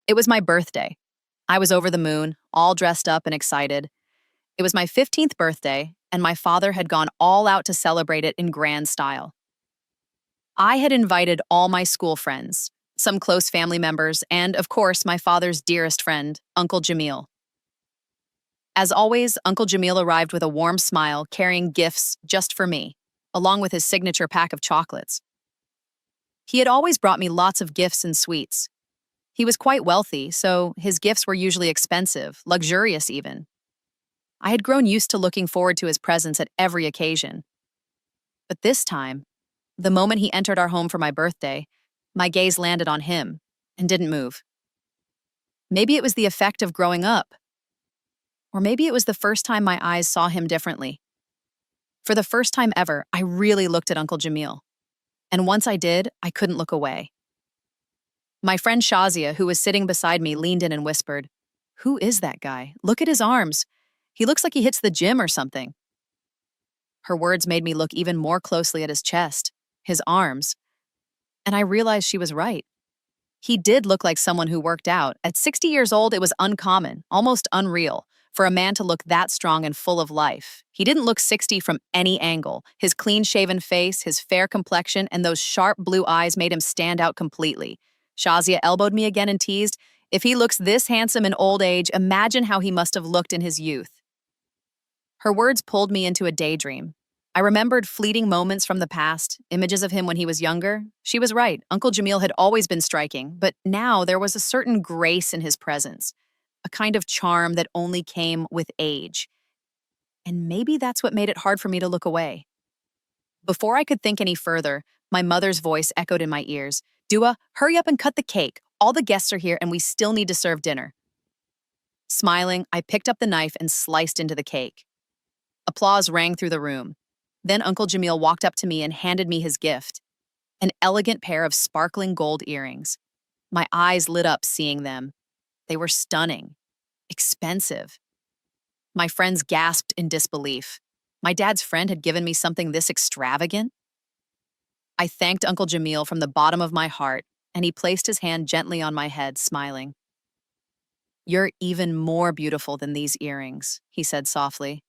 It was my birthday. I was over the moon, all dressed up and excited. It was my 15th birthday, and my father had gone all out to celebrate it in grand style. I had invited all my school friends, some close family members, and, of course, my father's dearest friend, Uncle Jamil. As always, Uncle Jamil arrived with a warm smile, carrying gifts just for me, along with his signature pack of chocolates. He had always brought me lots of gifts and sweets. He was quite wealthy, so his gifts were usually expensive, luxurious even. I had grown used to looking forward to his presence at every occasion. But this time, the moment he entered our home for my birthday, my gaze landed on him and didn't move. Maybe it was the effect of growing up. Or maybe it was the first time my eyes saw him differently. For the first time ever, I really looked at Uncle Jamil. And once I did, I couldn't look away. My friend Shazia, who was sitting beside me, leaned in and whispered, "Who is that guy? Look at his arms. He looks like he hits the gym or something." Her words made me look even more closely at his chest, his arms, and I realized she was right. He did look like someone who worked out. At 60 years old, it was uncommon, almost unreal, for a man to look that strong and full of life. He didn't look 60 from any angle. His clean-shaven face, his fair complexion, and those sharp blue eyes made him stand out completely. Shazia elbowed me again and teased, "If he looks this handsome in old age, imagine how he must have looked in his youth." Her words pulled me into a daydream. I remembered fleeting moments from the past, images of him when he was younger. She was right. Uncle Jamil had always been striking, but now there was a certain grace in his presence, a kind of charm that only came with age. And maybe that's what made it hard for me to look away. Before I could think any further, my mother's voice echoed in my ears. "Dua, hurry up and cut the cake. All the guests are here and we still need to serve dinner." Smiling, I picked up the knife and sliced into the cake. Applause rang through the room. Then Uncle Jamil walked up to me and handed me his gift, an elegant pair of sparkling gold earrings. My eyes lit up seeing them. They were stunning, expensive. My friends gasped in disbelief. My dad's friend had given me something this extravagant? I thanked Uncle Jamil from the bottom of my heart, and he placed his hand gently on my head, smiling. "You're even more beautiful than these earrings," he said softly.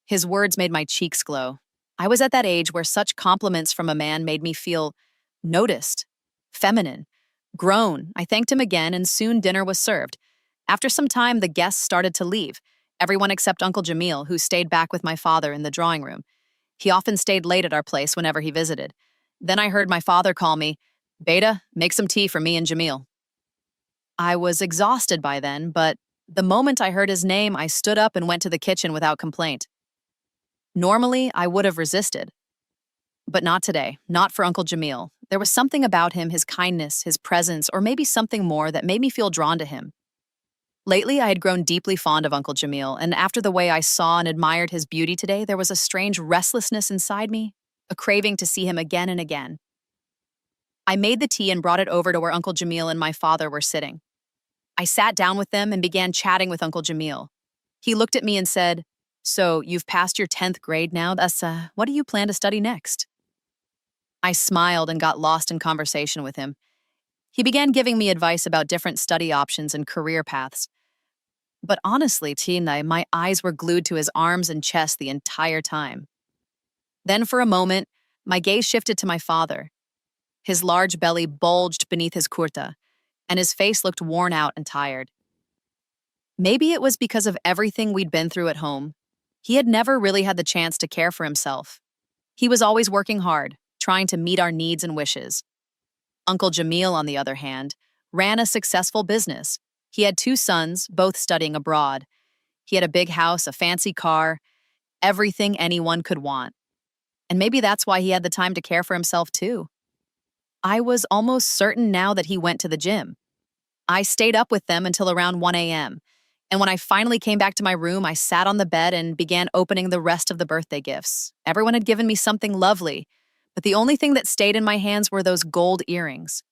His words made my cheeks glow. I was at that age where such compliments from a man made me feel noticed, feminine, grown. I thanked him again, and soon dinner was served. After some time, the guests started to leave, everyone except Uncle Jamil, who stayed back with my father in the drawing room. He often stayed late at our place whenever he visited. Then I heard my father call me, "Beta, make some tea for me and Jamil." I was exhausted by then, but the moment I heard his name, I stood up and went to the kitchen without complaint. Normally, I would have resisted. But not today, not for Uncle Jamil. There was something about him, his kindness, his presence, or maybe something more that made me feel drawn to him. Lately, I had grown deeply fond of Uncle Jamil, and after the way I saw and admired his beauty today, there was a strange restlessness inside me, a craving to see him again and again. I made the tea and brought it over to where Uncle Jamil and my father were sitting. I sat down with them and began chatting with Uncle Jamil. He looked at me and said, "So, you've passed your 10th grade now, what do you plan to study next?" I smiled and got lost in conversation with him. He began giving me advice about different study options and career paths. But honestly, Tina, my eyes were glued to his arms and chest the entire time. Then for a moment, my gaze shifted to my father. His large belly bulged beneath his kurta, and his face looked worn out and tired. Maybe it was because of everything we'd been through at home. He had never really had the chance to care for himself. He was always working hard, trying to meet our needs and wishes. Uncle Jamil, on the other hand, ran a successful business. He had 2 sons, both studying abroad. He had a big house, a fancy car, everything anyone could want. And maybe that's why he had the time to care for himself too. I was almost certain now that he went to the gym. I stayed up with them until around 1 a.m., and when I finally came back to my room, I sat on the bed and began opening the rest of the birthday gifts. Everyone had given me something lovely, but the only thing that stayed in my hands were those gold earrings.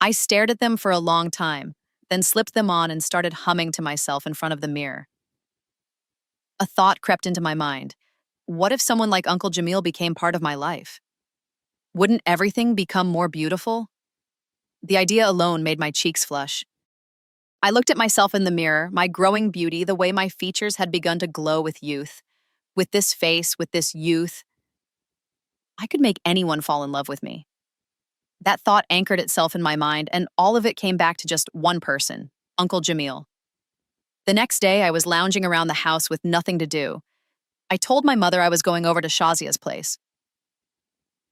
I stared at them for a long time, then slipped them on and started humming to myself in front of the mirror. A thought crept into my mind. What if someone like Uncle Jamil became part of my life? Wouldn't everything become more beautiful? The idea alone made my cheeks flush. I looked at myself in the mirror, my growing beauty, the way my features had begun to glow with youth. With this face, with this youth, I could make anyone fall in love with me. That thought anchored itself in my mind, and all of it came back to just one person, Uncle Jamil. The next day, I was lounging around the house with nothing to do. I told my mother I was going over to Shazia's place.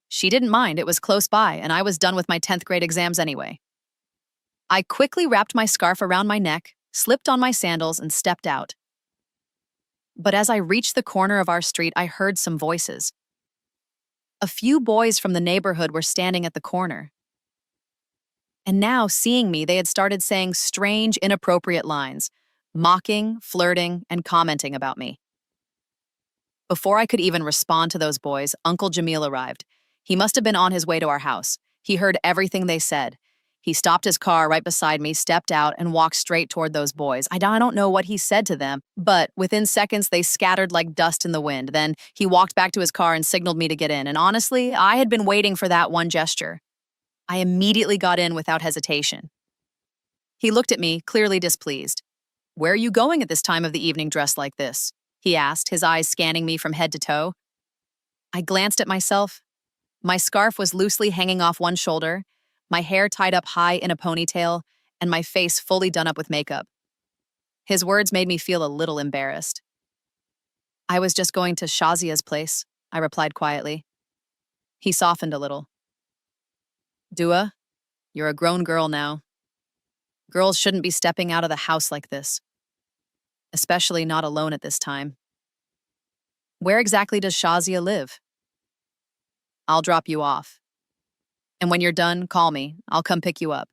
She didn't mind, it was close by, and I was done with my 10th grade exams anyway. I quickly wrapped my scarf around my neck, slipped on my sandals, and stepped out. But as I reached the corner of our street, I heard some voices. A few boys from the neighborhood were standing at the corner. And now, seeing me, they had started saying strange, inappropriate lines, mocking, flirting, and commenting about me. Before I could even respond to those boys, Uncle Jamil arrived. He must have been on his way to our house. He heard everything they said. He stopped his car right beside me, stepped out, and walked straight toward those boys. I don't know what he said to them, but within seconds, they scattered like dust in the wind. Then he walked back to his car and signaled me to get in. And honestly, I had been waiting for that one gesture. I immediately got in without hesitation. He looked at me, clearly displeased. "Where are you going at this time of the evening dressed like this?" he asked, his eyes scanning me from head to toe. I glanced at myself. My scarf was loosely hanging off one shoulder, my hair tied up high in a ponytail, and my face fully done up with makeup. His words made me feel a little embarrassed. "I was just going to Shazia's place," I replied quietly. He softened a little. "Dua, you're a grown girl now. Girls shouldn't be stepping out of the house like this, especially not alone at this time. Where exactly does Shazia live? I'll drop you off. And when you're done, call me. I'll come pick you up."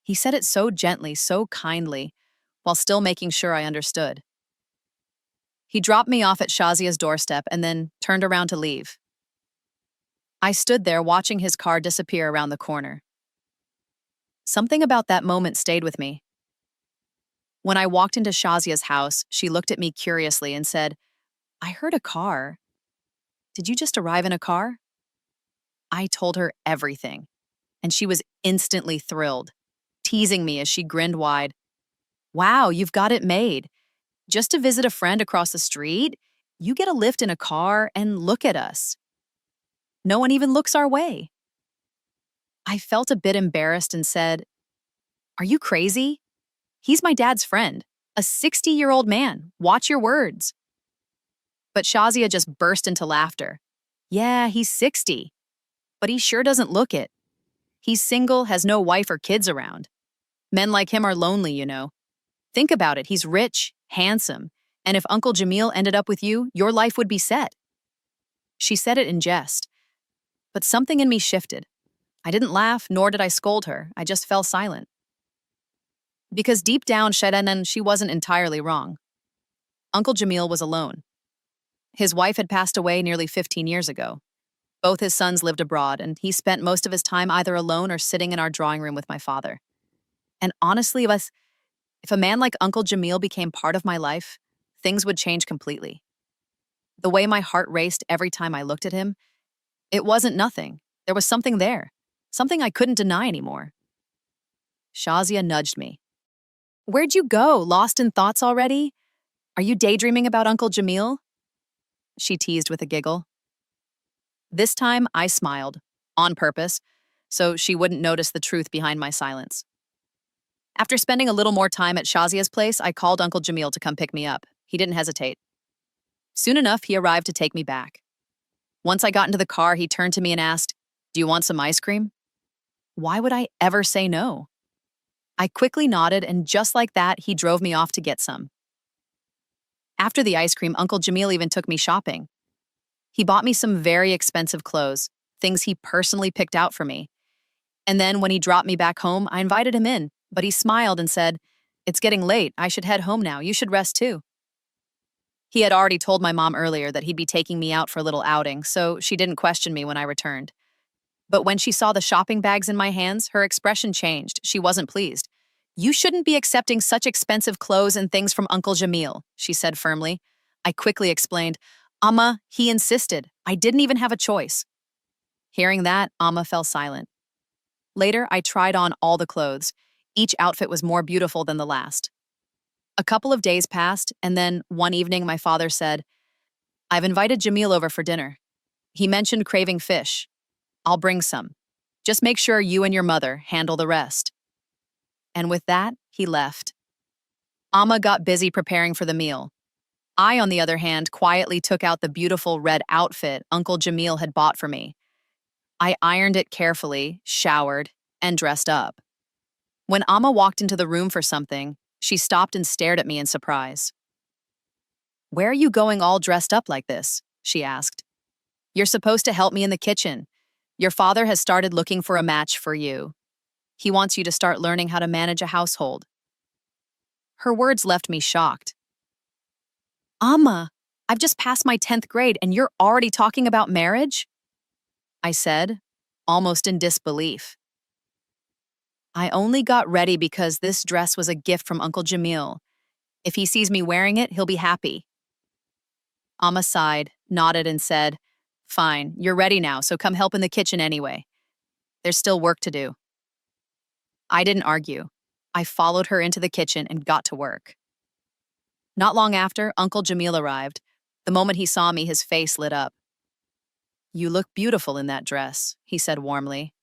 He said it so gently, so kindly, while still making sure I understood. He dropped me off at Shazia's doorstep and then turned around to leave. I stood there watching his car disappear around the corner. Something about that moment stayed with me. When I walked into Shazia's house, she looked at me curiously and said, "I heard a car. Did you just arrive in a car?" I told her everything, and she was instantly thrilled, teasing me as she grinned wide. "Wow, you've got it made. Just to visit a friend across the street, you get a lift in a car, and look at us. No one even looks our way." I felt a bit embarrassed and said, "Are you crazy? He's my dad's friend, a 60-year-old man. Watch your words." But Shazia just burst into laughter. "Yeah, he's 60. But he sure doesn't look it. He's single, has no wife or kids around. Men like him are lonely, you know. Think about it, he's rich, handsome, and if Uncle Jamil ended up with you, your life would be set." She said it in jest, but something in me shifted. I didn't laugh, nor did I scold her. I just fell silent. Because deep down, she wasn't entirely wrong. Uncle Jamil was alone. His wife had passed away nearly 15 years ago. Both his sons lived abroad, and he spent most of his time either alone or sitting in our drawing room with my father. And honestly, if a man like Uncle Jamil became part of my life, things would change completely. The way my heart raced every time I looked at him, it wasn't nothing. There was something there, something I couldn't deny anymore. Shazia nudged me. "Where'd you go? Lost in thoughts already? Are you daydreaming about Uncle Jamil?" She teased with a giggle. This time, I smiled, on purpose, so she wouldn't notice the truth behind my silence. After spending a little more time at Shazia's place, I called Uncle Jamil to come pick me up. He didn't hesitate. Soon enough, he arrived to take me back. Once I got into the car, he turned to me and asked, "Do you want some ice cream?" Why would I ever say no? I quickly nodded, and just like that, he drove me off to get some. After the ice cream, Uncle Jamil even took me shopping. He bought me some very expensive clothes, things he personally picked out for me. And then when he dropped me back home, I invited him in, but he smiled and said, "It's getting late. I should head home now. You should rest too." He had already told my mom earlier that he'd be taking me out for a little outing, so she didn't question me when I returned. But when she saw the shopping bags in my hands, her expression changed. She wasn't pleased. "You shouldn't be accepting such expensive clothes and things from Uncle Jamil," she said firmly. I quickly explained, "Amma, he insisted. I didn't even have a choice." Hearing that, Amma fell silent. Later, I tried on all the clothes. Each outfit was more beautiful than the last. A couple of days passed, and then one evening my father said, "I've invited Jamil over for dinner. He mentioned craving fish. I'll bring some. Just make sure you and your mother handle the rest." And with that, he left. Amma got busy preparing for the meal. I, on the other hand, quietly took out the beautiful red outfit Uncle Jamil had bought for me. I ironed it carefully, showered, and dressed up. When Amma walked into the room for something, she stopped and stared at me in surprise. "Where are you going all dressed up like this?" she asked. "You're supposed to help me in the kitchen. Your father has started looking for a match for you. He wants you to start learning how to manage a household." Her words left me shocked. "Amma, I've just passed my 10th grade and you're already talking about marriage?" I said, almost in disbelief. "I only got ready because this dress was a gift from Uncle Jamil. If he sees me wearing it, he'll be happy." Amma sighed, nodded, and said, "Fine, you're ready now, so come help in the kitchen anyway. There's still work to do." I didn't argue. I followed her into the kitchen and got to work. Not long after, Uncle Jamil arrived. The moment he saw me, his face lit up. "You look beautiful in that dress," he said warmly.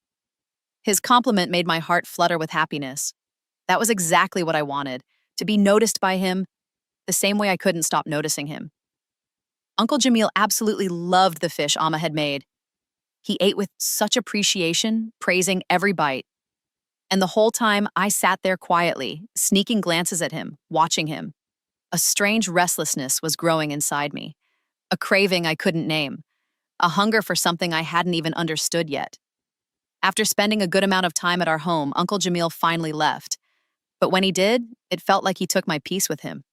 His compliment made my heart flutter with happiness. That was exactly what I wanted, to be noticed by him, the same way I couldn't stop noticing him. Uncle Jamil absolutely loved the fish Amma had made. He ate with such appreciation, praising every bite. And the whole time, I sat there quietly, sneaking glances at him, watching him. A strange restlessness was growing inside me, a craving I couldn't name, a hunger for something I hadn't even understood yet. After spending a good amount of time at our home, Uncle Jamil finally left. But when he did, it felt like he took my peace with him.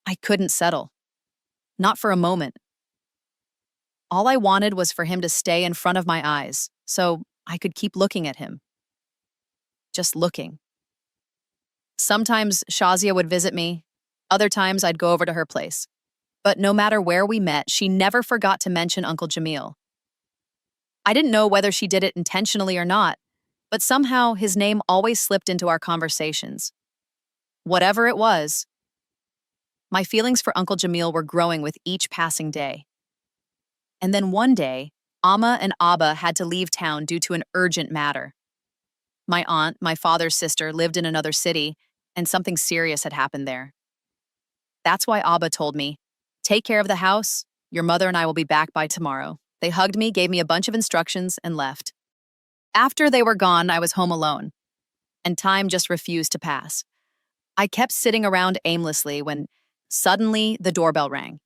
I couldn't settle. Not for a moment. All I wanted was for him to stay in front of my eyes, so I could keep looking at him. Just looking. Sometimes Shazia would visit me. Other times I'd go over to her place. But no matter where we met, she never forgot to mention Uncle Jamil. I didn't know whether she did it intentionally or not, but somehow his name always slipped into our conversations. Whatever it was, my feelings for Uncle Jamil were growing with each passing day. And then one day, Amma and Abba had to leave town due to an urgent matter. My aunt, my father's sister, lived in another city, and something serious had happened there. That's why Abba told me, "Take care of the house. Your mother and I will be back by tomorrow." They hugged me, gave me a bunch of instructions, and left. After they were gone, I was home alone, and time just refused to pass. I kept sitting around aimlessly when suddenly the doorbell rang.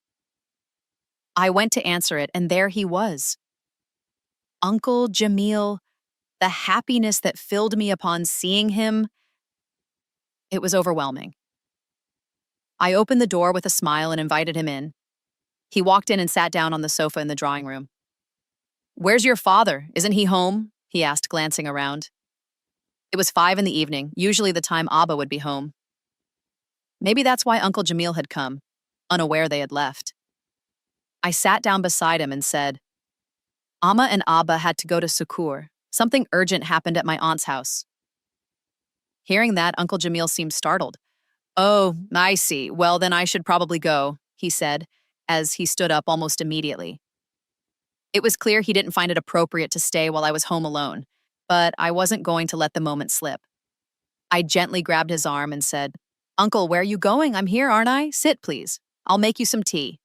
I went to answer it, and there he was. Uncle Jamil. The happiness that filled me upon seeing him, it was overwhelming. I opened the door with a smile and invited him in. He walked in and sat down on the sofa in the drawing room. "Where's your father? Isn't he home?" he asked, glancing around. It was 5 in the evening, usually the time Abba would be home. Maybe that's why Uncle Jamil had come, unaware they had left. I sat down beside him and said, "Amma and Abba had to go to Sukur. Something urgent happened at my aunt's house." Hearing that, Uncle Jamil seemed startled. "Oh, I see. Well, then I should probably go," he said, as he stood up almost immediately. It was clear he didn't find it appropriate to stay while I was home alone, but I wasn't going to let the moment slip. I gently grabbed his arm and said, "Uncle, where are you going? I'm here, aren't I? Sit, please. I'll make you some tea."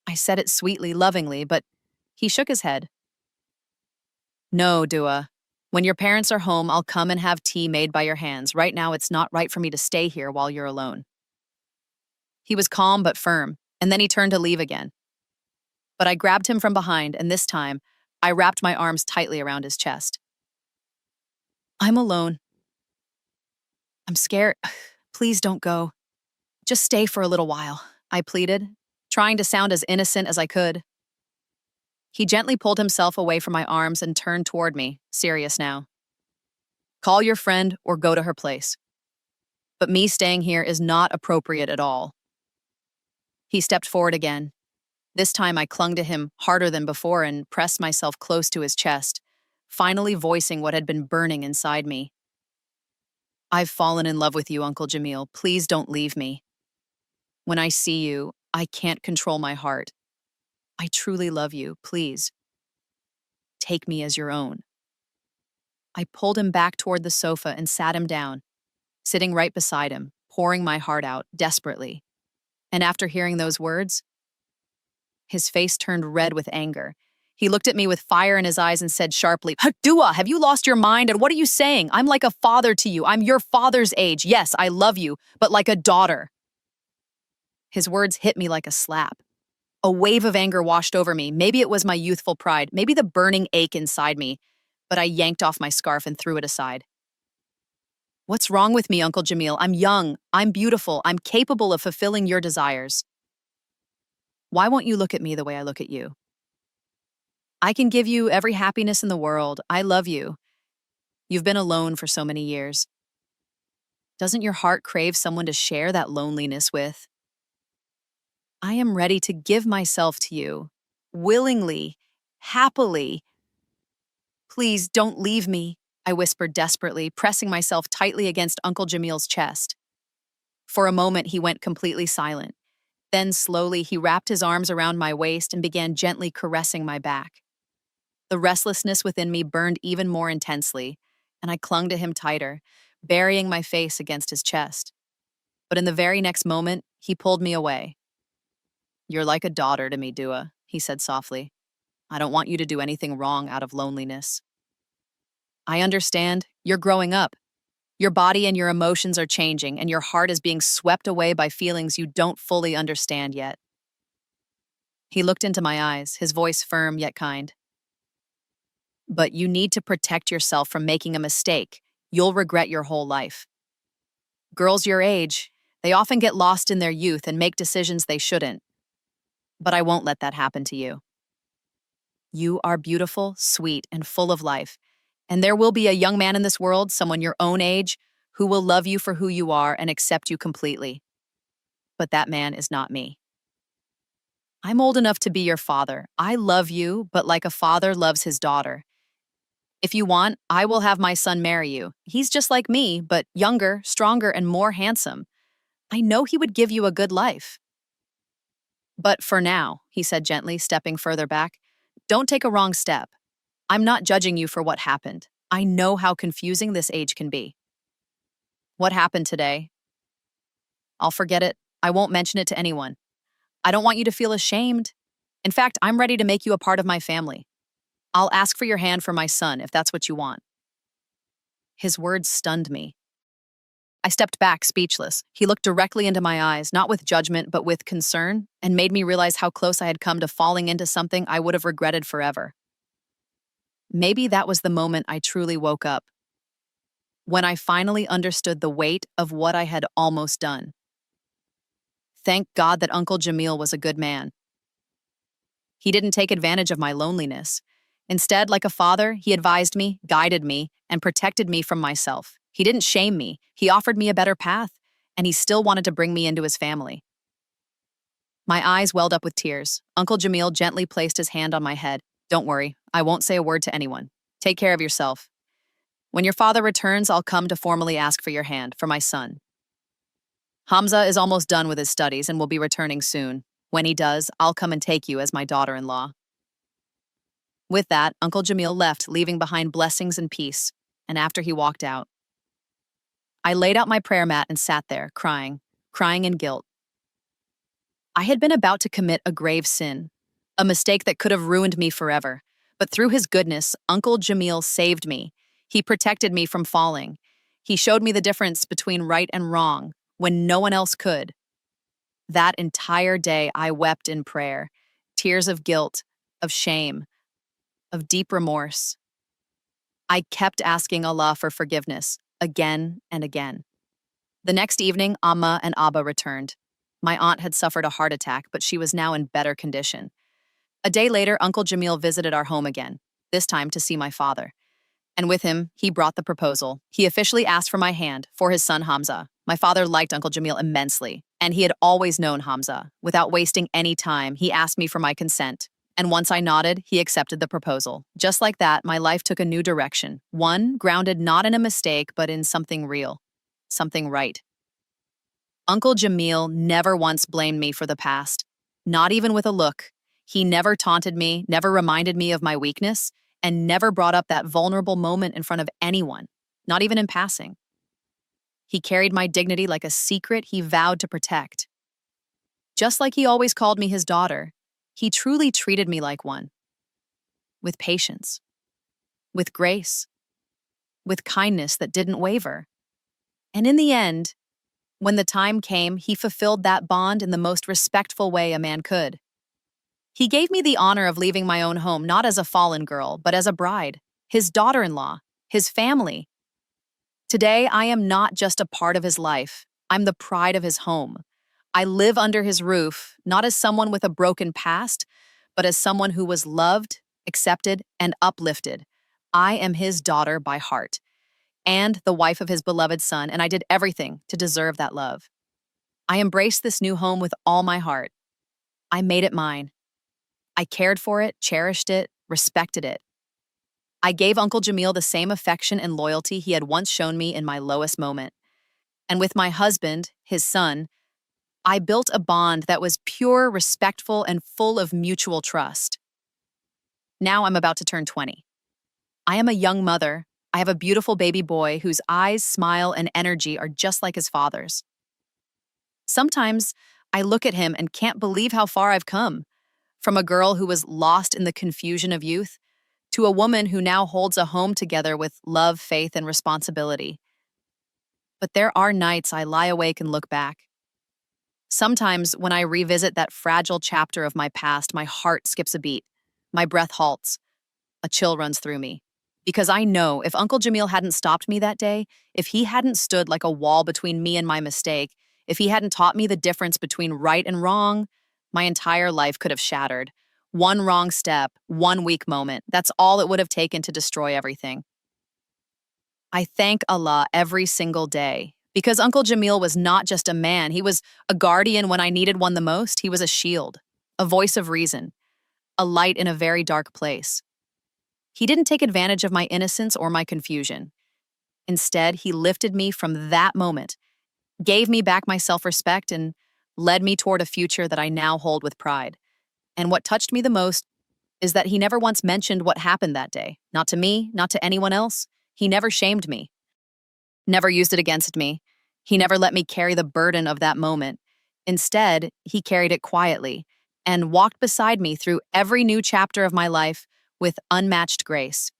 I said it sweetly, lovingly, but he shook his head. "No, Dua. When your parents are home, I'll come and have tea made by your hands. Right now, it's not right for me to stay here while you're alone." He was calm but firm, and then he turned to leave again. But I grabbed him from behind, and this time, I wrapped my arms tightly around his chest. "I'm alone. I'm scared. Please don't go. Just stay for a little while," I pleaded, trying to sound as innocent as I could. He gently pulled himself away from my arms and turned toward me, serious now. "Call your friend or go to her place. But me staying here is not appropriate at all." He stepped forward again. This time I clung to him harder than before and pressed myself close to his chest, finally voicing what had been burning inside me. I've fallen in love with you, Uncle Jamil. Please don't leave me. When I see you, I can't control my heart. I truly love you. Please, take me as your own. I pulled him back toward the sofa and sat him down, sitting right beside him, pouring my heart out desperately. And after hearing those words, his face turned red with anger. He looked at me with fire in his eyes and said sharply, Dua, have you lost your mind? And what are you saying? I'm like a father to you. I'm your father's age. Yes, I love you, but like a daughter. His words hit me like a slap. A wave of anger washed over me. Maybe it was my youthful pride, maybe the burning ache inside me, but I yanked off my scarf and threw it aside. What's wrong with me, Uncle Jamil? I'm young, I'm beautiful, I'm capable of fulfilling your desires. Why won't you look at me the way I look at you? I can give you every happiness in the world. I love you. You've been alone for so many years. Doesn't your heart crave someone to share that loneliness with? I am ready to give myself to you, willingly, happily. Please don't leave me, I whispered desperately, pressing myself tightly against Uncle Jamil's chest. For a moment, he went completely silent. Then slowly, he wrapped his arms around my waist and began gently caressing my back. The restlessness within me burned even more intensely, and I clung to him tighter, burying my face against his chest. But in the very next moment, he pulled me away. You're like a daughter to me, Dua, he said softly. I don't want you to do anything wrong out of loneliness. I understand. You're growing up. Your body and your emotions are changing, and your heart is being swept away by feelings you don't fully understand yet. He looked into my eyes, his voice firm yet kind. But you need to protect yourself from making a mistake. You'll regret your whole life. Girls your age, they often get lost in their youth and make decisions they shouldn't. But I won't let that happen to you. You are beautiful, sweet, and full of life. And there will be a young man in this world, someone your own age, who will love you for who you are and accept you completely. But that man is not me. I'm old enough to be your father. I love you, but like a father loves his daughter. If you want, I will have my son marry you. He's just like me, but younger, stronger, and more handsome. I know he would give you a good life. But for now, he said gently, stepping further back, don't take a wrong step. I'm not judging you for what happened. I know how confusing this age can be. What happened today? I'll forget it. I won't mention it to anyone. I don't want you to feel ashamed. In fact, I'm ready to make you a part of my family. I'll ask for your hand for my son if that's what you want. His words stunned me. I stepped back, speechless. He looked directly into my eyes, not with judgment, but with concern, and made me realize how close I had come to falling into something I would have regretted forever. Maybe that was the moment I truly woke up, when I finally understood the weight of what I had almost done. Thank God that Uncle Jamil was a good man. He didn't take advantage of my loneliness. Instead, like a father, he advised me, guided me, and protected me from myself. He didn't shame me. He offered me a better path, and he still wanted to bring me into his family. My eyes welled up with tears. Uncle Jamil gently placed his hand on my head. Don't worry, I won't say a word to anyone. Take care of yourself. When your father returns, I'll come to formally ask for your hand, for my son. Hamza is almost done with his studies and will be returning soon. When he does, I'll come and take you as my daughter-in-law. With that, Uncle Jamil left, leaving behind blessings and peace, and after he walked out, I laid out my prayer mat and sat there, crying in guilt. I had been about to commit a grave sin, a mistake that could have ruined me forever. But through his goodness, Uncle Jamil saved me. He protected me from falling. He showed me the difference between right and wrong when no one else could. That entire day, I wept in prayer, tears of guilt, of shame, of deep remorse. I kept asking Allah for forgiveness, again and again. The next evening, Amma and Abba returned. My aunt had suffered a heart attack, but she was now in better condition. A day later, Uncle Jamil visited our home again, this time to see my father. And with him, he brought the proposal. He officially asked for my hand for his son Hamza. My father liked Uncle Jamil immensely, and he had always known Hamza. Without wasting any time, he asked me for my consent. And once I nodded, he accepted the proposal. Just like that, my life took a new direction. One grounded not in a mistake, but in something real, something right. Uncle Jamil never once blamed me for the past, not even with a look. He never taunted me, never reminded me of my weakness, and never brought up that vulnerable moment in front of anyone, not even in passing. He carried my dignity like a secret he vowed to protect. Just like he always called me his daughter, he truly treated me like one, with patience, with grace, with kindness that didn't waver. And in the end, when the time came, he fulfilled that bond in the most respectful way a man could. He gave me the honor of leaving my own home not as a fallen girl, but as a bride, his daughter-in-law, his family. Today, I am not just a part of his life. I'm the pride of his home. I live under his roof, not as someone with a broken past, but as someone who was loved, accepted, and uplifted. I am his daughter by heart, and the wife of his beloved son, and I did everything to deserve that love. I embraced this new home with all my heart. I made it mine. I cared for it, cherished it, respected it. I gave Uncle Jamil the same affection and loyalty he had once shown me in my lowest moment. And with my husband, his son, I built a bond that was pure, respectful, and full of mutual trust. Now I'm about to turn 20. I am a young mother. I have a beautiful baby boy whose eyes, smile, and energy are just like his father's. Sometimes I look at him and can't believe how far I've come. From a girl who was lost in the confusion of youth to a woman who now holds a home together with love, faith, and responsibility. But there are nights I lie awake and look back. Sometimes when I revisit that fragile chapter of my past, my heart skips a beat. My breath halts. A chill runs through me. Because I know if Uncle Jamil hadn't stopped me that day, if he hadn't stood like a wall between me and my mistake, if he hadn't taught me the difference between right and wrong, my entire life could have shattered. One wrong step, one weak moment, that's all it would have taken to destroy everything. I thank Allah every single day because Uncle Jamil was not just a man, he was a guardian when I needed one the most. He was a shield, a voice of reason, a light in a very dark place. He didn't take advantage of my innocence or my confusion. Instead, he lifted me from that moment, gave me back my self-respect, and led me toward a future that I now hold with pride. And what touched me the most is that he never once mentioned what happened that day. Not to me, not to anyone else. He never shamed me, never used it against me. He never let me carry the burden of that moment. Instead, he carried it quietly and walked beside me through every new chapter of my life with unmatched grace.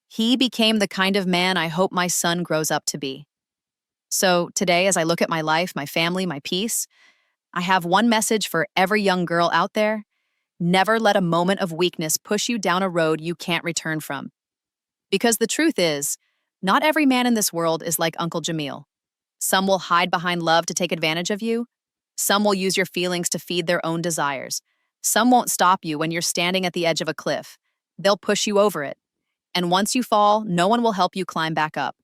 He became the kind of man I hope my son grows up to be. So today, as I look at my life, my family, my peace, I have one message for every young girl out there. Never let a moment of weakness push you down a road you can't return from. Because the truth is, not every man in this world is like Uncle Jamil. Some will hide behind love to take advantage of you. Some will use your feelings to feed their own desires. Some won't stop you when you're standing at the edge of a cliff. They'll push you over it. And once you fall, no one will help you climb back up.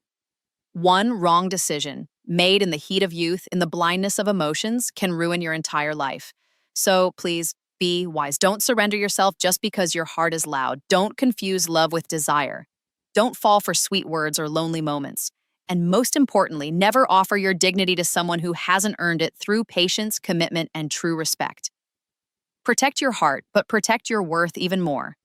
One wrong decision, made in the heat of youth, in the blindness of emotions, can ruin your entire life. So please, be wise. Don't surrender yourself just because your heart is loud. Don't confuse love with desire. Don't fall for sweet words or lonely moments. And most importantly, never offer your dignity to someone who hasn't earned it through patience, commitment, and true respect. Protect your heart, but protect your worth even more.